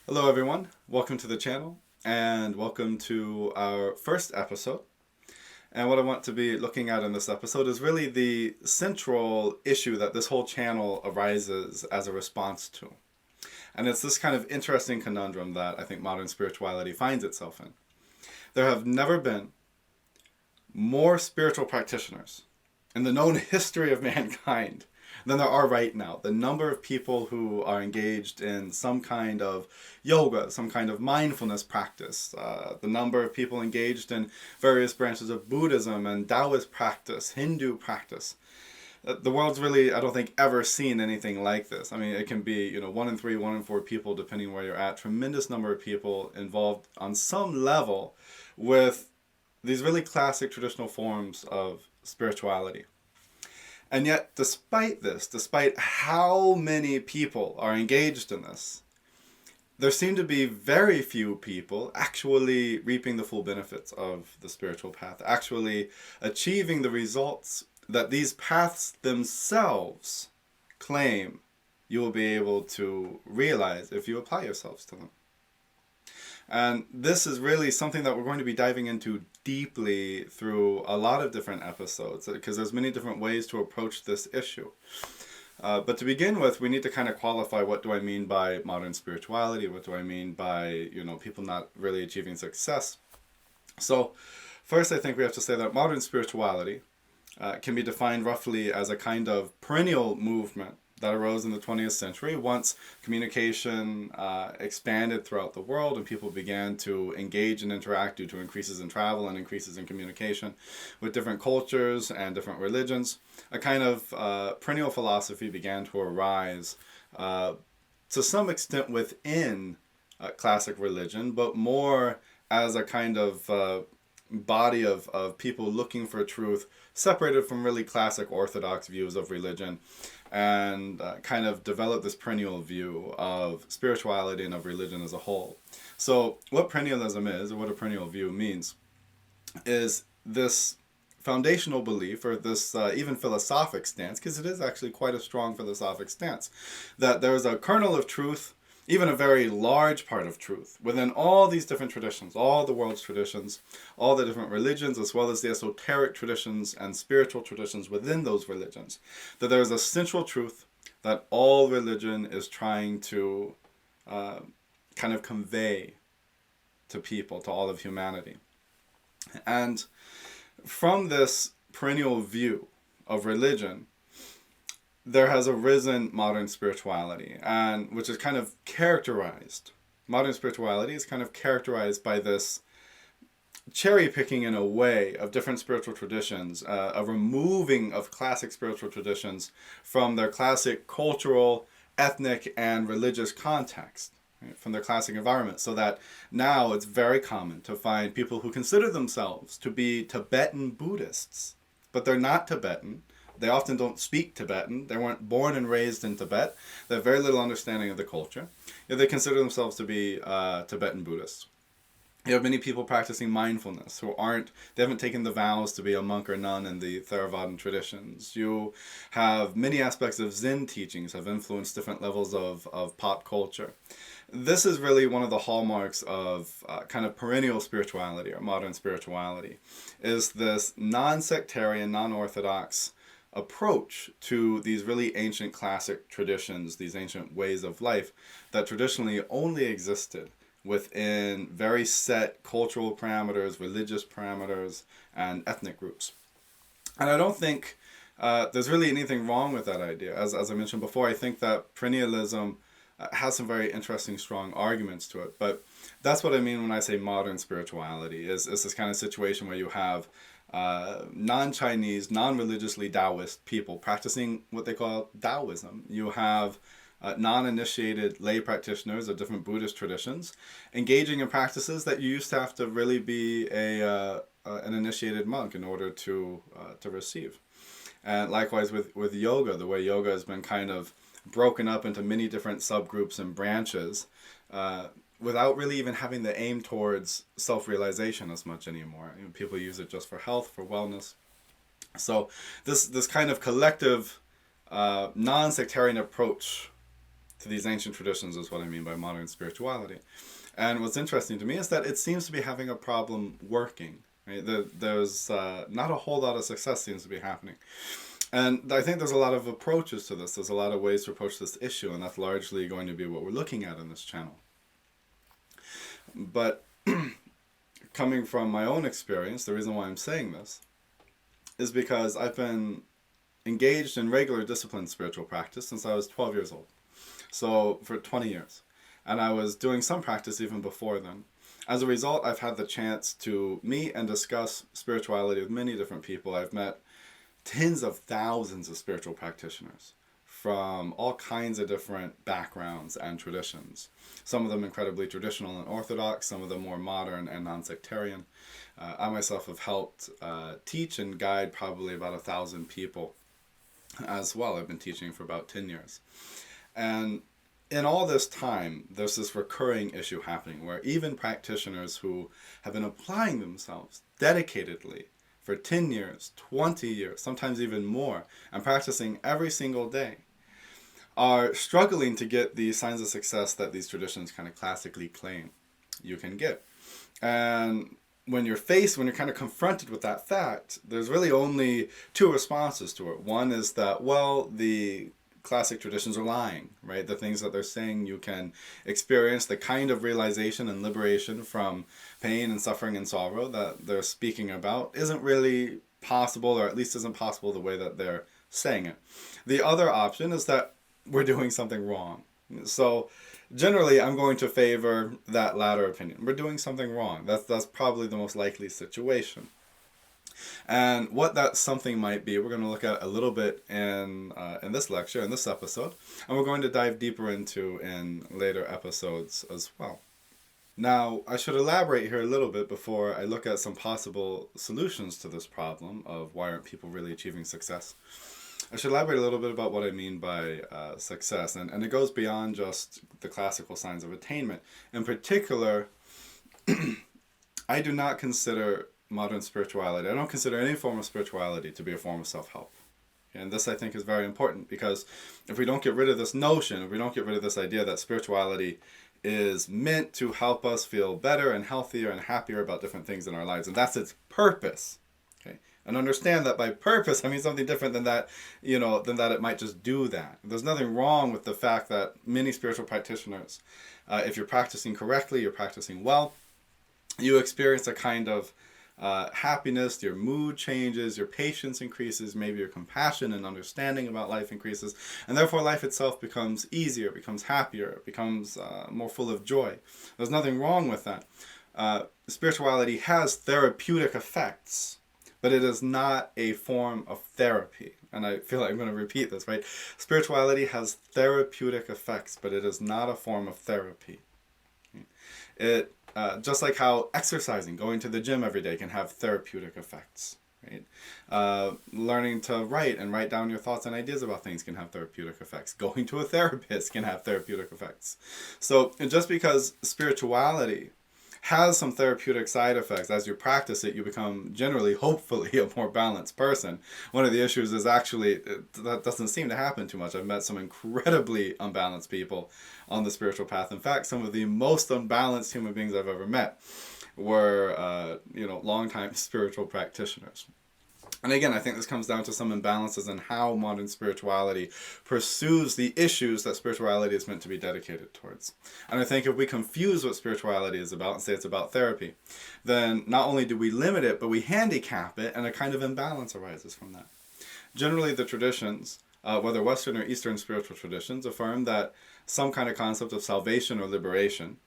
Hello, everyone. Welcome to the channel and welcome to our first episode. And what I want to be looking at in this episode is really the central issue that this whole channel arises as a response to. And it's this kind of interesting conundrum that I think modern spirituality finds itself in. There have never been more spiritual practitioners in the known history of mankind than there are right now. The number of people who are engaged in some kind of yoga, some kind of mindfulness practice, the number of people engaged in various branches of Buddhism and Taoist practice, Hindu practice. The world's really, I don't think, ever seen anything like this. I mean, it can be, 1 in 3, 1 in 4 people, depending where you're at. Tremendous number of people involved on some level with these really classic traditional forms of spirituality. And yet, despite this, despite how many people are engaged in this, there seem to be very few people actually reaping the full benefits of the spiritual path, actually achieving the results that these paths themselves claim you will be able to realize if you apply yourselves to them. And this is really something that we're going to be diving into deeply through a lot of different episodes, because there's many different ways to approach this issue. But to begin with, we need to kind of qualify, what do I mean by modern spirituality? What do I mean by, people not really achieving success? So first, I think we have to say that modern spirituality can be defined roughly as a kind of perennial movement that arose in the 20th century once communication expanded throughout the world and people began to engage and interact due to increases in travel and increases in communication with different cultures and different religions. A kind of perennial philosophy began to arise to some extent within classic religion, but more as a kind of body of people looking for truth, separated from really classic orthodox views of religion, and kind of develop this perennial view of spirituality and of religion as a whole. So what perennialism is, or what a perennial view means, is this foundational belief, or this even philosophic stance, because it is actually quite a strong philosophic stance, that there's a kernel of truth, even a very large part of truth, within all these different traditions, all the world's traditions, all the different religions, as well as the esoteric traditions and spiritual traditions within those religions, that there is a central truth that all religion is trying to kind of convey to people, to all of humanity. And from this perennial view of religion, there has arisen modern spirituality, and which is kind of characterized. Modern spirituality is kind of characterized by this cherry picking, in a way, of different spiritual traditions, a removing of classic spiritual traditions from their classic cultural, ethnic, and religious context, right, from their classic environment, so that now it's very common to find people who consider themselves to be Tibetan Buddhists, but they're not Tibetan. They often don't speak Tibetan. They weren't born and raised in Tibet. They have very little understanding of the culture. Yet they consider themselves to be Tibetan Buddhists. You have many people practicing mindfulness who they haven't taken the vows to be a monk or nun in the Theravadan traditions. You have many aspects of Zen teachings have influenced different levels of pop culture. This is really one of the hallmarks of kind of perennial spirituality, or modern spirituality, is this non-sectarian, non-orthodox approach to these really ancient classic traditions, these ancient ways of life that traditionally only existed within very set cultural parameters, religious parameters, and ethnic groups. And I don't think there's really anything wrong with that idea. As I mentioned before, I think that perennialism has some very interesting, strong arguments to it. But that's what I mean when I say modern spirituality, is this kind of situation where you have non-Chinese, non-religiously Taoist people practicing what they call Taoism. You have non-initiated lay practitioners of different Buddhist traditions engaging in practices that you used to have to really be an initiated monk in order to receive. And likewise with yoga, the way yoga has been kind of broken up into many different subgroups and branches, without really even having the aim towards self-realization as much anymore. People use it just for health, for wellness. So this kind of collective non-sectarian approach to these ancient traditions is what I mean by modern spirituality. And what's interesting to me is that it seems to be having a problem working. Right? There's not a whole lot of success seems to be happening. And I think there's a lot of approaches to this. There's a lot of ways to approach this issue, and that's largely going to be what we're looking at in this channel. But coming from my own experience, the reason why I'm saying this is because I've been engaged in regular disciplined spiritual practice since I was 12 years old. So for 20 years. And I was doing some practice even before then. As a result, I've had the chance to meet and discuss spirituality with many different people. I've met tens of thousands of spiritual practitioners from all kinds of different backgrounds and traditions. Some of them incredibly traditional and orthodox, some of them more modern and non-sectarian. I myself have helped teach and guide probably about 1,000 people as well. I've been teaching for about 10 years. And in all this time, there's this recurring issue happening where even practitioners who have been applying themselves dedicatedly for 10 years, 20 years, sometimes even more, and practicing every single day, are struggling to get the signs of success that these traditions kind of classically claim you can get. And when you're kind of confronted with that fact, there's really only two responses to it. One is that, well, the classic traditions are lying, right? The things that they're saying you can experience, the kind of realization and liberation from pain and suffering and sorrow that they're speaking about isn't really possible, or at least isn't possible the way that they're saying it. The other option is that we're doing something wrong. So generally, I'm going to favor that latter opinion. We're doing something wrong. That's probably the most likely situation. And what that something might be, we're going to look at a little bit in this lecture, in this episode, and we're going to dive deeper into in later episodes as well. Now, I should elaborate here a little bit before I look at some possible solutions to this problem of why aren't people really achieving success. I should elaborate a little bit about what I mean by success, and it goes beyond just the classical signs of attainment. In particular, I do not consider modern spirituality, I don't consider any form of spirituality to be a form of self-help. And this, I think, is very important, because if we don't get rid of this notion, if we don't get rid of this idea that spirituality is meant to help us feel better and healthier and happier about different things in our lives, and that's its purpose, okay? And understand that by purpose, I mean something different than that, than that it might just do that. There's nothing wrong with the fact that many spiritual practitioners, if you're practicing correctly, you're practicing well, you experience a kind of happiness, your mood changes, your patience increases, maybe your compassion and understanding about life increases, and therefore life itself becomes easier, becomes happier, becomes more full of joy. There's nothing wrong with that. Spirituality has therapeutic effects, but it is not a form of therapy. And I feel like I'm going to repeat this, right? Spirituality has therapeutic effects, but it is not a form of therapy. It just like how exercising, going to the gym every day can have therapeutic effects, right? Learning to write down your thoughts and ideas about things can have therapeutic effects. Going to a therapist can have therapeutic effects. So just because spirituality has some therapeutic side effects, as you practice it, you become generally, hopefully, a more balanced person. One of the issues is actually, that doesn't seem to happen too much. I've met some incredibly unbalanced people on the spiritual path. In fact, some of the most unbalanced human beings I've ever met were, longtime spiritual practitioners. And again, I think this comes down to some imbalances in how modern spirituality pursues the issues that spirituality is meant to be dedicated towards. And I think if we confuse what spirituality is about and say it's about therapy, then not only do we limit it, but we handicap it, and a kind of imbalance arises from that. Generally, the traditions, whether Western or Eastern spiritual traditions, affirm that some kind of concept of salvation or liberation,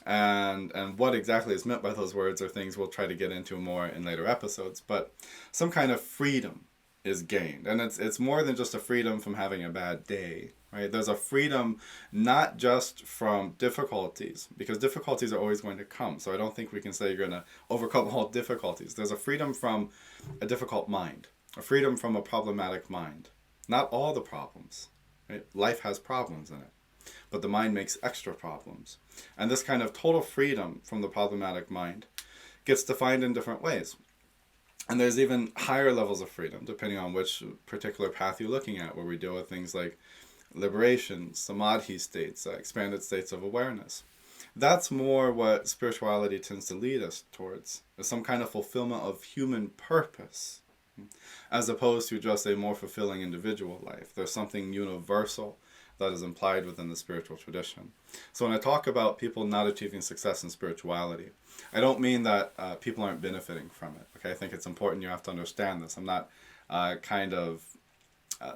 and what exactly is meant by those words are things we'll try to get into more in later episodes, but some kind of freedom is gained. And it's more than just a freedom from having a bad day, right? There's a freedom not just from difficulties, because difficulties are always going to come. So I don't think we can say you're going to overcome all difficulties. There's a freedom from a difficult mind, a freedom from a problematic mind. Not all the problems, right? Life has problems in it, but the mind makes extra problems. And this kind of total freedom from the problematic mind gets defined in different ways. And there's even higher levels of freedom, depending on which particular path you're looking at, where we deal with things like liberation, samadhi states, expanded states of awareness. That's more what spirituality tends to lead us towards, is some kind of fulfillment of human purpose, as opposed to just a more fulfilling individual life. There's something universal that is implied within the spiritual tradition. So when I talk about people not achieving success in spirituality, I don't mean that people aren't benefiting from it. Okay, I think it's important you have to understand this. I'm not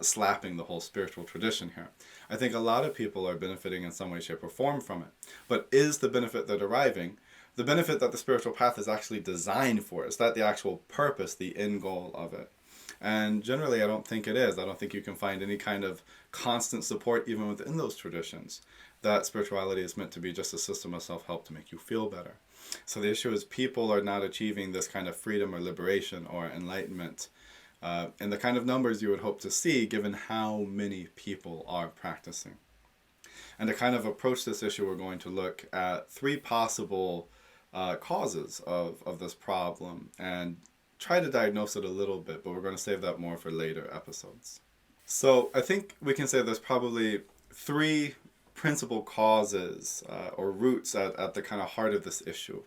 slapping the whole spiritual tradition here. I think a lot of people are benefiting in some way, shape, or form from it. But is the benefit they're deriving the benefit that the spiritual path is actually designed for? Is that the actual purpose, the end goal of it? And generally, I don't think it is. I don't think you can find any kind of constant support even within those traditions that spirituality is meant to be just a system of self-help to make you feel better. So the issue is people are not achieving this kind of freedom or liberation or enlightenment in the kind of numbers you would hope to see given how many people are practicing. And to kind of approach this issue, we're going to look at three possible causes of this problem and try to diagnose it a little bit, but we're going to save that more for later episodes. So I think we can say there's probably three principal causes or roots at the kind of heart of this issue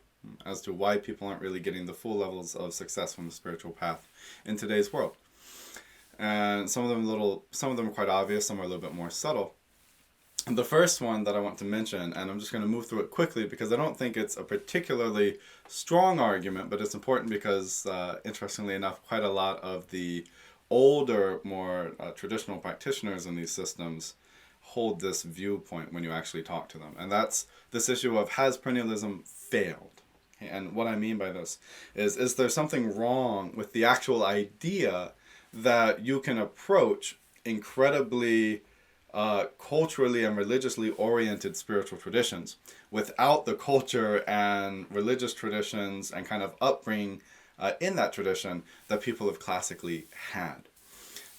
as to why people aren't really getting the full levels of success from the spiritual path in today's world. And some of them are quite obvious, some are a little bit more subtle. And the first one that I want to mention, and I'm just going to move through it quickly because I don't think it's a particularly strong argument, but it's important because, interestingly enough, quite a lot of the older, more traditional practitioners in these systems hold this viewpoint when you actually talk to them. And that's this issue of, has perennialism failed? And what I mean by this is there something wrong with the actual idea that you can approach incredibly culturally and religiously oriented spiritual traditions without the culture and religious traditions and kind of upbringing in that tradition that people have classically had?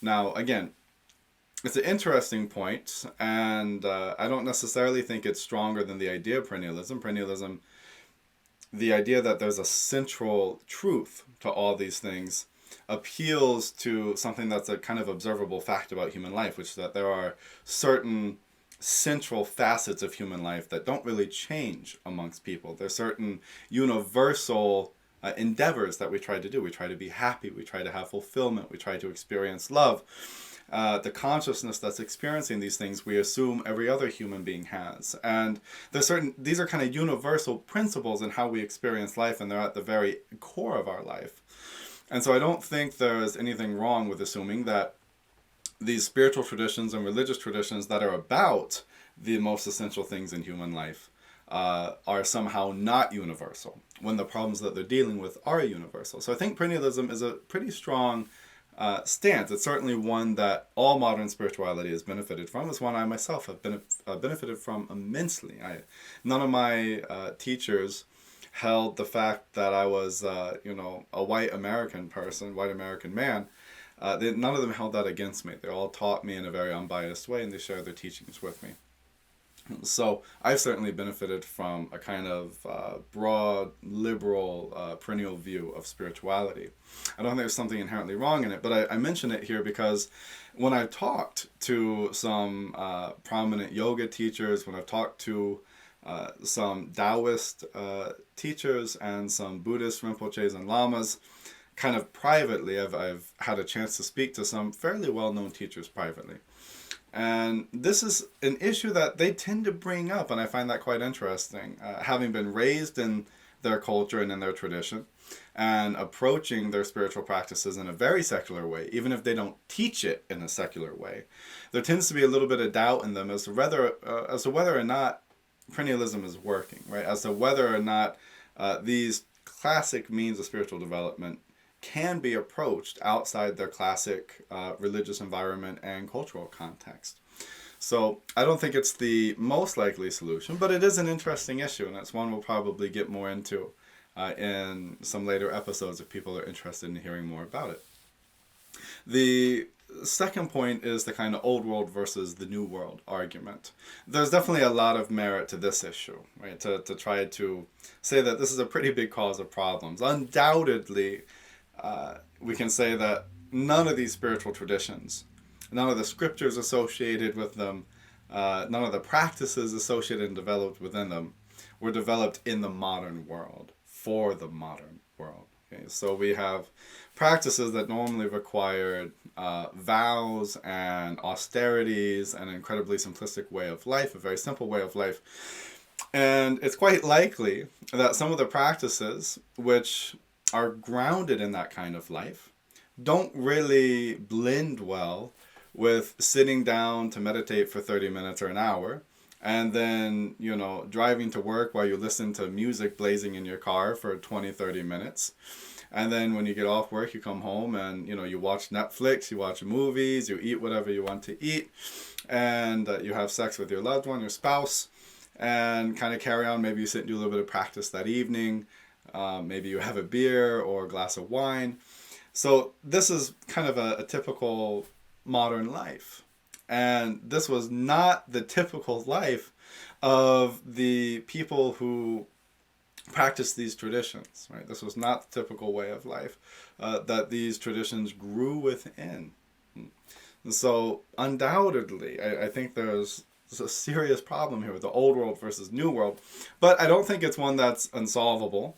Now, again, it's an interesting point, and I don't necessarily think it's stronger than the idea of perennialism. Perennialism, the idea that there's a central truth to all these things, appeals to something that's a kind of observable fact about human life, which is that there are certain central facets of human life that don't really change amongst people. There's certain universal endeavors that we try to do. We try to be happy, we try to have fulfillment, we try to experience love. The consciousness that's experiencing these things, we assume every other human being has. And these are kind of universal principles in how we experience life, and they're at the very core of our life. And so I don't think there's anything wrong with assuming that these spiritual traditions and religious traditions that are about the most essential things in human life are somehow not universal, when the problems that they're dealing with are universal. So I think perennialism is a pretty strong stance. It's certainly one that all modern spirituality has benefited from. It's one I myself have benefited from immensely. None of my teachers held the fact that I was, a white American person, white American man. None of them held that against me. They all taught me in a very unbiased way, and they shared their teachings with me. So I've certainly benefited from a kind of broad, liberal, perennial view of spirituality. I don't think there's something inherently wrong in it, but I mention it here because when I've talked to some prominent yoga teachers, when I've talked to some Taoist teachers and some Buddhist Rinpoches and Lamas, kind of privately, I've had a chance to speak to some fairly well-known teachers privately. And this is an issue that they tend to bring up, and I find that quite interesting. Having been raised in their culture and in their tradition, and approaching their spiritual practices in a very secular way, even if they don't teach it in a secular way, there tends to be a little bit of doubt in them as to whether or not perennialism is working, right? As to whether or not these classic means of spiritual development can be approached outside their classic religious environment and cultural context. So I don't think it's the most likely solution, but it is an interesting issue, and that's one we'll probably get more into in some later episodes if people are interested in hearing more about it. The second point is the kind of old world versus the new world argument. There's definitely a lot of merit to this issue, right? To try to say that this is a pretty big cause of problems. Undoubtedly, we can say that none of these spiritual traditions none of the scriptures associated with them, none of the practices associated and developed within them were developed in the modern world, for the modern world. Okay, so we have practices that normally required vows and austerities, and an incredibly simplistic way of life, a very simple way of life. And it's quite likely that some of the practices which are grounded in that kind of life don't really blend well with sitting down to meditate for 30 minutes or an hour, and then, driving to work while you listen to music blazing in your car for 20, 30 minutes. And then when you get off work, you come home and, you watch Netflix, you watch movies, you eat whatever you want to eat, and you have sex with your loved one, your spouse, and kind of carry on. Maybe you sit and do a little bit of practice that evening. Maybe you have a beer or a glass of wine. So this is kind of a typical modern life. And this was not the typical life of the people who practiced these traditions, right? This was not the typical way of life that these traditions grew within. And so undoubtedly, I think there's a serious problem here with the old world versus new world, but I don't think it's one that's unsolvable.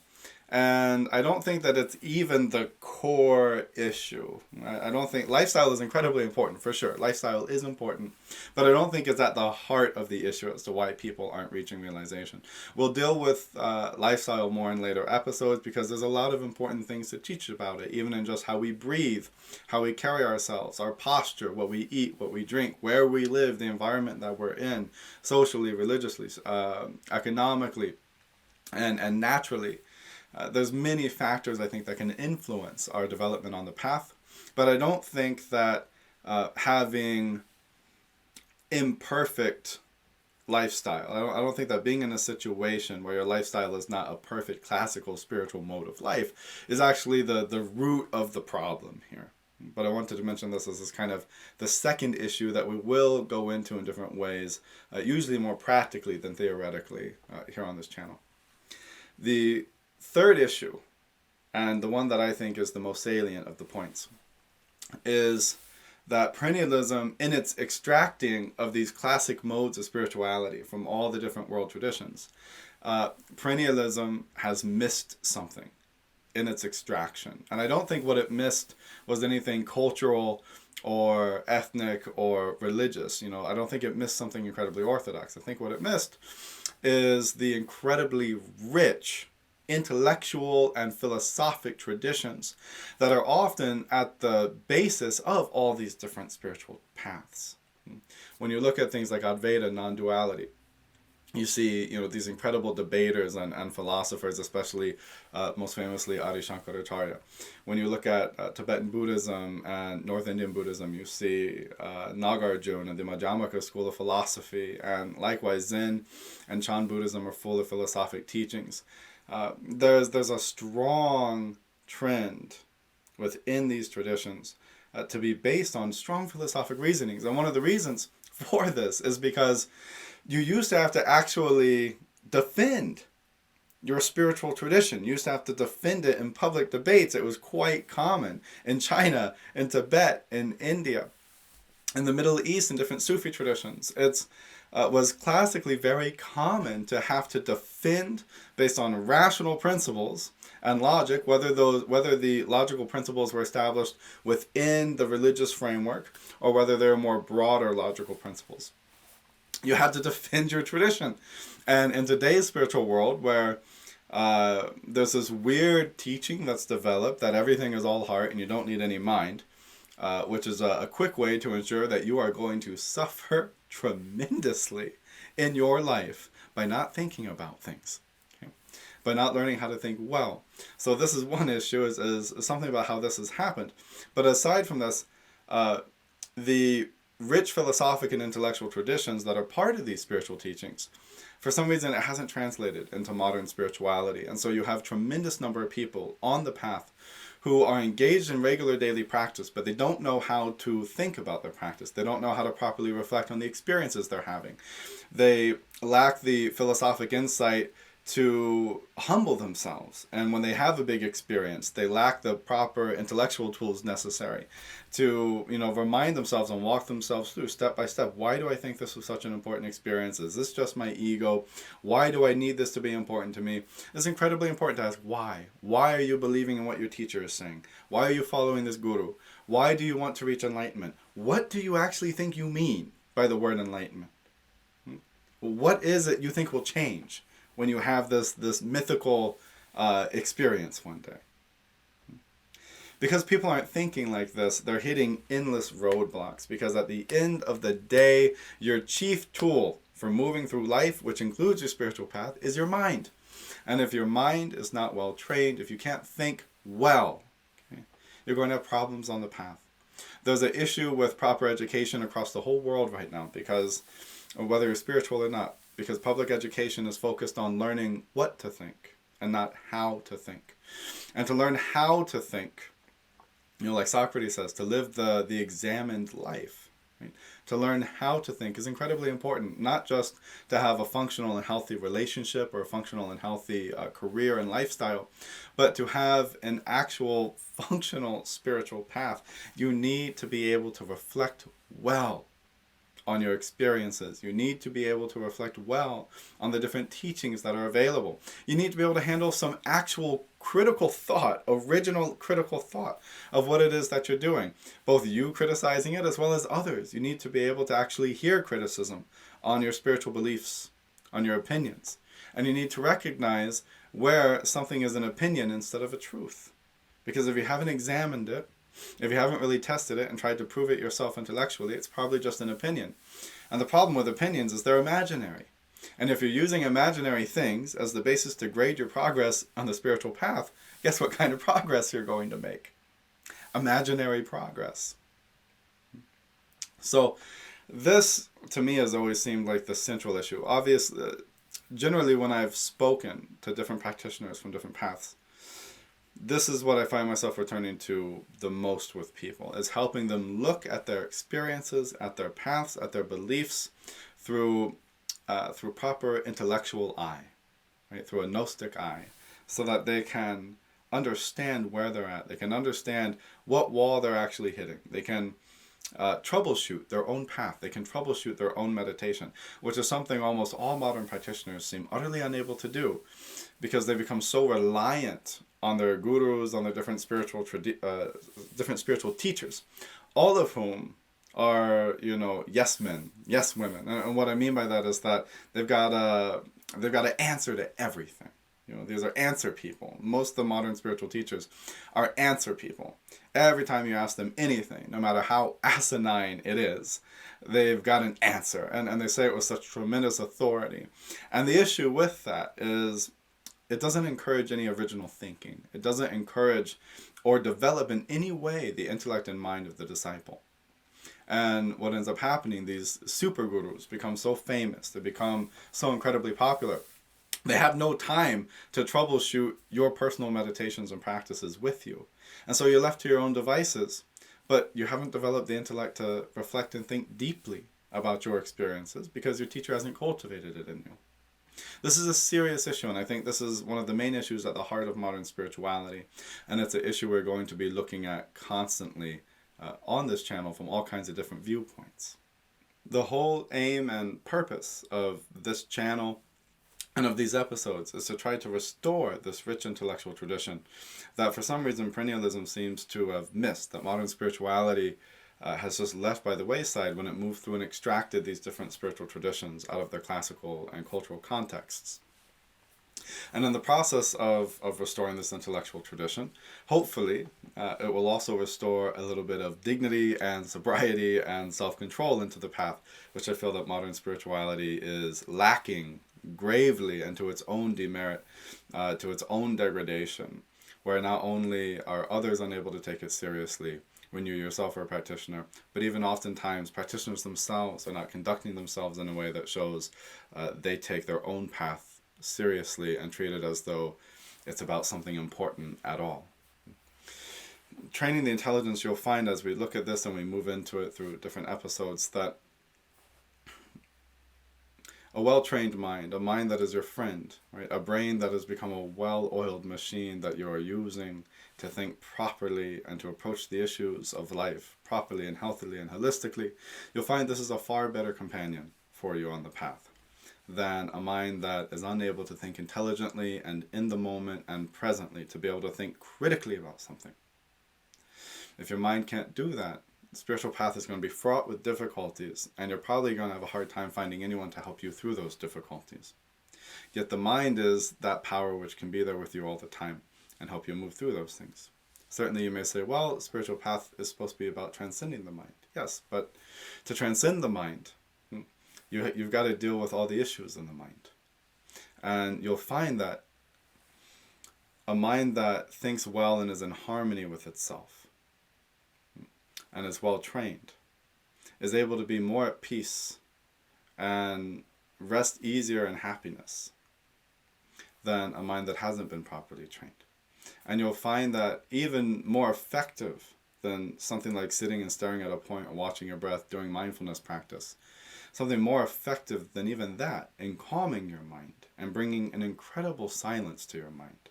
And I don't think that it's even the core issue. I don't think lifestyle is incredibly important, for sure. Lifestyle is important, but I don't think it's at the heart of the issue as to why people aren't reaching realization. We'll deal with lifestyle more in later episodes, because there's a lot of important things to teach about it, even in just how we breathe, how we carry ourselves, our posture, what we eat, what we drink, where we live, the environment that we're in, socially, religiously, economically, and naturally. There's many factors, I think, that can influence our development on the path, but I don't think that having imperfect lifestyle, I don't think that being in a situation where your lifestyle is not a perfect classical spiritual mode of life is actually the root of the problem here. But I wanted to mention this as kind of the second issue that we will go into in different ways, usually more practically than theoretically, here on this channel. The third issue, and the one that I think is the most salient of the points, is that perennialism, in its extracting of these classic modes of spirituality from all the different world traditions, perennialism has missed something in its extraction. And I don't think what it missed was anything cultural or ethnic or religious. I don't think it missed something incredibly orthodox. I think what it missed is the incredibly rich intellectual and philosophic traditions that are often at the basis of all these different spiritual paths. When you look at things like Advaita, non-duality, you see, these incredible debaters and philosophers, especially most famously Adi Shankaracharya. When you look at Tibetan Buddhism and North Indian Buddhism, you see Nagarjuna and the Madhyamaka school of philosophy, and likewise Zen and Chan Buddhism are full of philosophic teachings. There's a strong trend within these traditions to be based on strong philosophic reasonings. And one of the reasons for this is because you used to have to actually defend your spiritual tradition. You used to have to defend it in public debates. It was quite common in China, in Tibet, in India, in the Middle East, in different Sufi traditions. It was classically very common to have to defend based on rational principles and logic, whether the logical principles were established within the religious framework or whether they were more broader logical principles. You had to defend your tradition. And in today's spiritual world, where there's this weird teaching that's developed that everything is all heart and you don't need any mind, which is a quick way to ensure that you are going to suffer tremendously in your life by not thinking about things, okay? By not learning how to think well. So this is one issue, is something about how this has happened. But aside from this, the rich philosophic and intellectual traditions that are part of these spiritual teachings, for some reason it hasn't translated into modern spirituality. And so you have a tremendous number of people on the path who are engaged in regular daily practice, but they don't know how to think about their practice. They don't know how to properly reflect on the experiences they're having. They lack the philosophic insight to humble themselves. And when they have a big experience, they lack the proper intellectual tools necessary to, remind themselves and walk themselves through step by step. Why do I think this was such an important experience? Is this just my ego? Why do I need this to be important to me? It's incredibly important to ask why. Why are you believing in what your teacher is saying? Why are you following this guru? Why do you want to reach enlightenment? What do you actually think you mean by the word enlightenment? What is it you think will change when you have this mythical experience one day? Because people aren't thinking like this, they're hitting endless roadblocks. Because at the end of the day, your chief tool for moving through life, which includes your spiritual path, is your mind. And if your mind is not well trained, if you can't think well, okay, you're going to have problems on the path. There's an issue with proper education across the whole world right now, because whether you're spiritual or not, because public education is focused on learning what to think and not how to think. And to learn how to think, like Socrates says, to live the examined life. Right? To learn how to think is incredibly important, not just to have a functional and healthy relationship or a functional and healthy career and lifestyle, but to have an actual functional spiritual path. You need to be able to reflect well on your experiences. You need to be able to reflect well on the different teachings that are available. You need to be able to handle some actual critical thought, original critical thought of what it is that you're doing. Both you criticizing it as well as others. You need to be able to actually hear criticism on your spiritual beliefs, on your opinions. And you need to recognize where something is an opinion instead of a truth. Because if you haven't examined it, if you haven't really tested it and tried to prove it yourself intellectually, it's probably just an opinion. And the problem with opinions is they're imaginary. And if you're using imaginary things as the basis to grade your progress on the spiritual path, guess what kind of progress you're going to make? Imaginary progress. So this, to me, has always seemed like the central issue. Obviously, generally when I've spoken to different practitioners from different paths, this is what I find myself returning to the most with people, is helping them look at their experiences, at their paths, at their beliefs through proper intellectual eye, right? Through a Gnostic eye, so that they can understand where they're at. They can understand what wall they're actually hitting. They can troubleshoot their own path. They can troubleshoot their own meditation, which is something almost all modern practitioners seem utterly unable to do, because they become so reliant on their gurus, on their different spiritual teachers, all of whom are, yes men, yes women. And what I mean by that is that they've got an answer to everything. These are answer people. Most of the modern spiritual teachers are answer people. Every time you ask them anything, no matter how asinine it is, they've got an answer. And they say it with such tremendous authority. And the issue with that is it doesn't encourage any original thinking. It doesn't encourage or develop in any way the intellect and mind of the disciple. And what ends up happening, these super gurus become so famous, they become so incredibly popular. They have no time to troubleshoot your personal meditations and practices with you. And so you're left to your own devices, but you haven't developed the intellect to reflect and think deeply about your experiences because your teacher hasn't cultivated it in you. This is a serious issue, and I think this is one of the main issues at the heart of modern spirituality. And it's an issue we're going to be looking at constantly on this channel from all kinds of different viewpoints. The whole aim and purpose of this channel and of these episodes is to try to restore this rich intellectual tradition that for some reason perennialism seems to have missed, that modern spirituality has just left by the wayside when it moved through and extracted these different spiritual traditions out of their classical and cultural contexts. And in the process of restoring this intellectual tradition, hopefully it will also restore a little bit of dignity and sobriety and self-control into the path, which I feel that modern spirituality is lacking gravely, and to its own demerit, to its own degradation, where not only are others unable to take it seriously when you yourself are a practitioner, but even oftentimes practitioners themselves are not conducting themselves in a way that shows they take their own path seriously and treat it as though it's about something important at all. Training the intelligence, you'll find as we look at this and we move into it through different episodes, that A well-trained mind, a mind that is your friend, right? A brain that has become a well-oiled machine that you are using to think properly and to approach the issues of life properly and healthily and holistically, you'll find this is a far better companion for you on the path than a mind that is unable to think intelligently and in the moment and presently, to be able to think critically about something. If your mind can't do that, the spiritual path is going to be fraught with difficulties, and you're probably going to have a hard time finding anyone to help you through those difficulties. Yet the mind is that power which can be there with you all the time and help you move through those things. Certainly you may say, well, the spiritual path is supposed to be about transcending the mind. Yes, but to transcend the mind, you've got to deal with all the issues in the mind. And you'll find that a mind that thinks well and is in harmony with itself and is well trained is able to be more at peace and rest easier in happiness than a mind that hasn't been properly trained. And you'll find that even more effective than something like sitting and staring at a point and watching your breath, doing mindfulness practice, something more effective than even that in calming your mind and bringing an incredible silence to your mind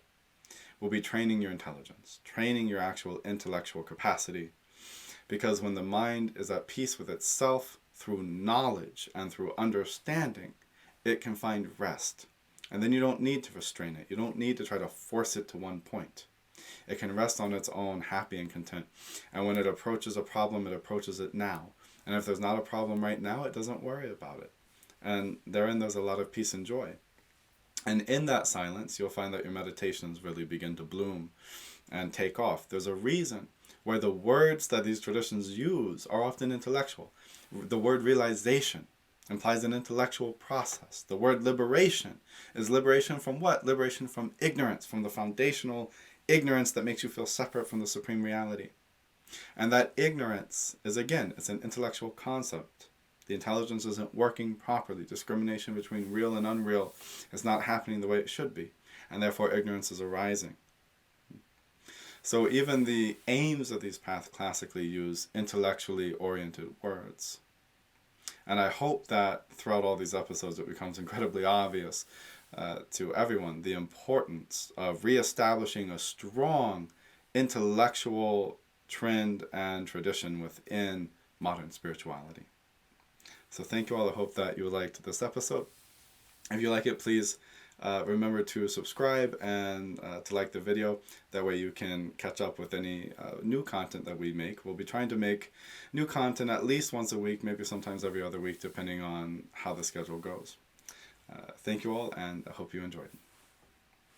will be training your intelligence, training your actual intellectual capacity. Because when the mind is at peace with itself through knowledge and through understanding, it can find rest. And then you don't need to restrain it. You don't need to try to force it to one point. It can rest on its own, happy and content. And when it approaches a problem, it approaches it now. And if there's not a problem right now, it doesn't worry about it. And therein there's a lot of peace and joy. And in that silence, you'll find that your meditations really begin to bloom and take off. There's a reason why the words that these traditions use are often intellectual. The word realization implies an intellectual process. The word liberation is liberation from what? Liberation from ignorance, from the foundational ignorance that makes you feel separate from the supreme reality. And that ignorance is, again, it's an intellectual concept. The intelligence isn't working properly. Discrimination between real and unreal is not happening the way it should be. And therefore ignorance is arising. So even the aims of these paths classically use intellectually oriented words. And I hope that throughout all these episodes it becomes incredibly obvious to everyone the importance of reestablishing a strong intellectual trend and tradition within modern spirituality. So thank you all. I hope that you liked this episode. If you like it, please remember to subscribe and to like the video. That way you can catch up with any new content that we make. We'll be trying to make new content at least once a week, maybe sometimes every other week, depending on how the schedule goes. Thank you all, and I hope you enjoyed.